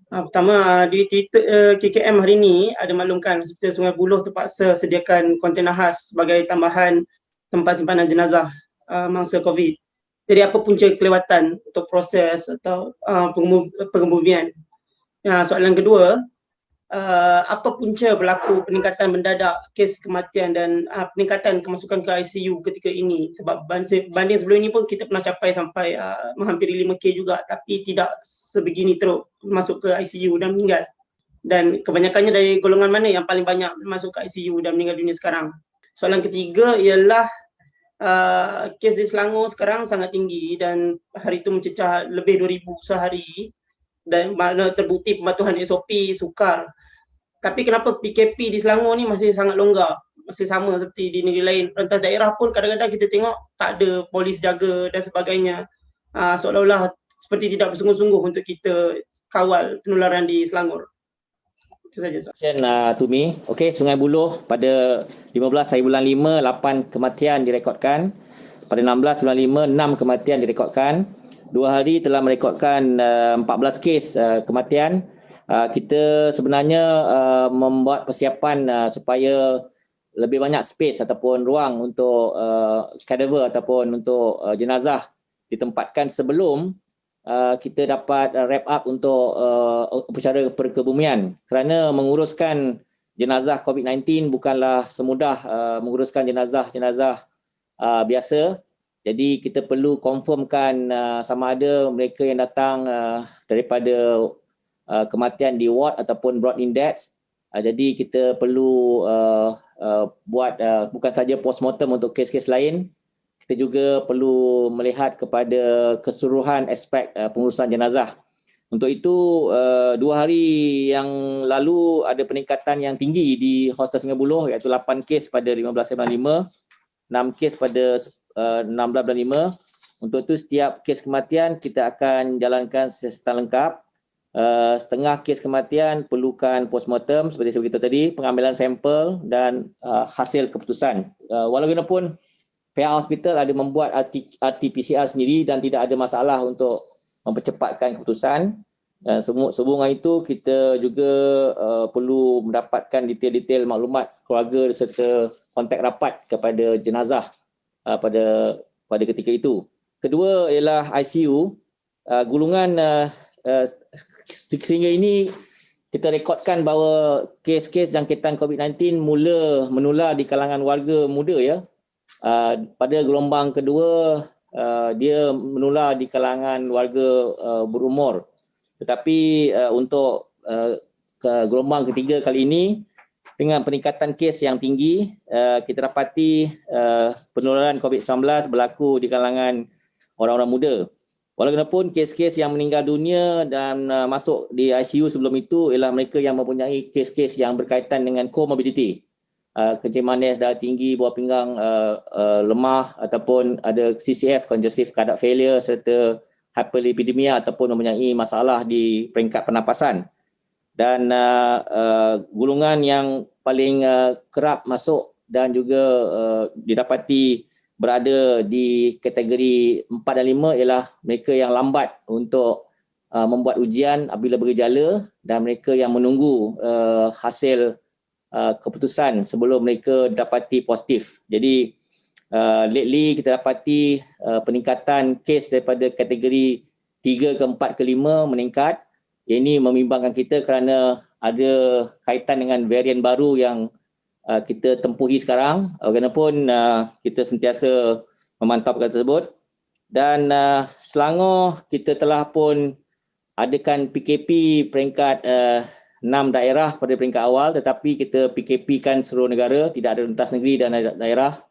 Pertama, di KKM hari ini ada maklumkan Hospital Sungai Buloh terpaksa sediakan kontena khas sebagai tambahan tempat simpanan jenazah mangsa COVID. Jadi apa punca kelewatan untuk proses atau pengebumian? Soalan kedua, apa punca berlaku peningkatan mendadak kes kematian dan peningkatan kemasukan ke ICU ketika ini? Sebab banding sebelum ini pun kita pernah capai sampai menghampiri 5K juga, tapi tidak sebegini teruk masuk ke ICU dan meninggal. Dan kebanyakannya dari golongan mana yang paling banyak masuk ke ICU dan meninggal dunia sekarang? Soalan ketiga ialah kes di Selangor sekarang sangat tinggi dan hari itu mencecah lebih 2,000 sehari dan mana terbukti pematuhan SOP sukar. Tapi kenapa PKP di Selangor ni masih sangat longgar? Masih sama seperti di negeri lain. Rentas daerah pun kadang-kadang kita tengok tak ada polis jaga dan sebagainya. Seolah-olah seperti tidak bersungguh-sungguh untuk kita kawal penularan di Selangor. Itu saja. Tumi. Okey, Sungai Buloh pada 15 hari bulan 5, 8 kematian direkodkan. Pada 16 bulan 5, 6 kematian direkodkan. 2 hari telah merekodkan 14 kes kematian. Kita sebenarnya membuat persiapan supaya lebih banyak space ataupun ruang untuk cadaver ataupun untuk jenazah ditempatkan sebelum kita dapat wrap up untuk upacara perkebumian, kerana menguruskan jenazah COVID-19 bukanlah semudah menguruskan jenazah-jenazah biasa. Jadi kita perlu confirmkan sama ada mereka yang datang daripada kematian di ward ataupun brought in deaths. Jadi kita perlu buat bukan saja postmortem untuk kes-kes lain, kita juga perlu melihat kepada keseluruhan aspek pengurusan jenazah. Untuk itu 2 hari yang lalu ada peningkatan yang tinggi di Hospital Sungai Buloh, iaitu 8 kes pada 15 bulan 5, 6 kes pada 16 bulan 5. Untuk itu setiap kes kematian kita akan jalankan siasatan lengkap. Setengah kes kematian perlukan postmortem seperti saya beritahu tadi, pengambilan sampel dan hasil keputusan. Walaupun pihak hospital ada membuat RT-PCR sendiri dan tidak ada masalah untuk mempercepatkan keputusan. Sehubungan itu kita juga perlu mendapatkan detail-detail maklumat keluarga serta kontak rapat kepada jenazah pada ketika itu. Kedua ialah ICU. Gulungan sehingga ini kita rekodkan bahawa kes-kes jangkitan COVID-19 mula menular di kalangan warga muda ya. Pada gelombang kedua dia menular di kalangan warga berumur. Tetapi untuk gelombang ketiga kali ini dengan peningkatan kes yang tinggi, kita dapati penularan COVID-19 berlaku di kalangan orang-orang muda. Walaupun kes-kes yang meninggal dunia dan masuk di ICU sebelum itu ialah mereka yang mempunyai kes-kes yang berkaitan dengan comorbidity. Kencing manis, darah tinggi, buah pinggang lemah ataupun ada CCF, congestive cardiac failure serta hyperlipidemia ataupun mempunyai masalah di peringkat pernafasan. Dan golongan yang paling kerap masuk dan juga didapati berada di kategori 4 dan 5 ialah mereka yang lambat untuk membuat ujian apabila bergejala dan mereka yang menunggu hasil keputusan sebelum mereka dapati positif. Jadi lately kita dapati peningkatan kes daripada kategori 3 ke 4 ke 5 meningkat. Ini membimbangkan kita kerana ada kaitan dengan varian baru yang kita tempuhi sekarang. Walaupun kita sentiasa memantau perkara tersebut. Dan Selangor kita telah pun adakan PKP peringkat 6 daerah pada peringkat awal, tetapi kita PKP kan seluruh negara, tidak ada rentas negeri dan daerah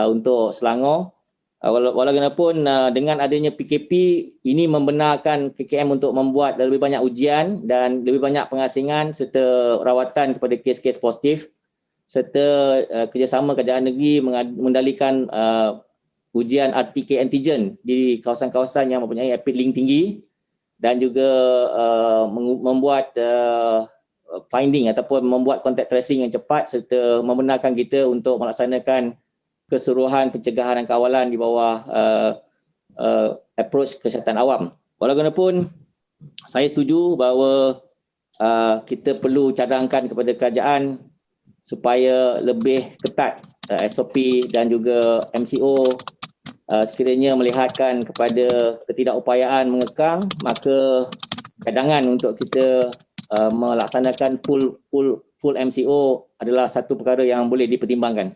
untuk Selangor. Walaupun dengan adanya PKP ini membenarkan KKM untuk membuat lebih banyak ujian dan lebih banyak pengasingan serta rawatan kepada kes-kes positif, serta kerjasama kerajaan negeri mengendalikan ujian RTK antigen di kawasan-kawasan yang mempunyai rapid link tinggi dan juga membuat finding ataupun membuat contact tracing yang cepat serta membenarkan kita untuk melaksanakan keseluruhan pencegahan dan kawalan di bawah approach kesihatan awam. Walaupun saya setuju bahawa kita perlu cadangkan kepada kerajaan supaya lebih ketat SOP dan juga MCO. Sekiranya melihatkan kepada ketidakupayaan mengekang, maka cadangan untuk kita melaksanakan full MCO adalah satu perkara yang boleh dipertimbangkan.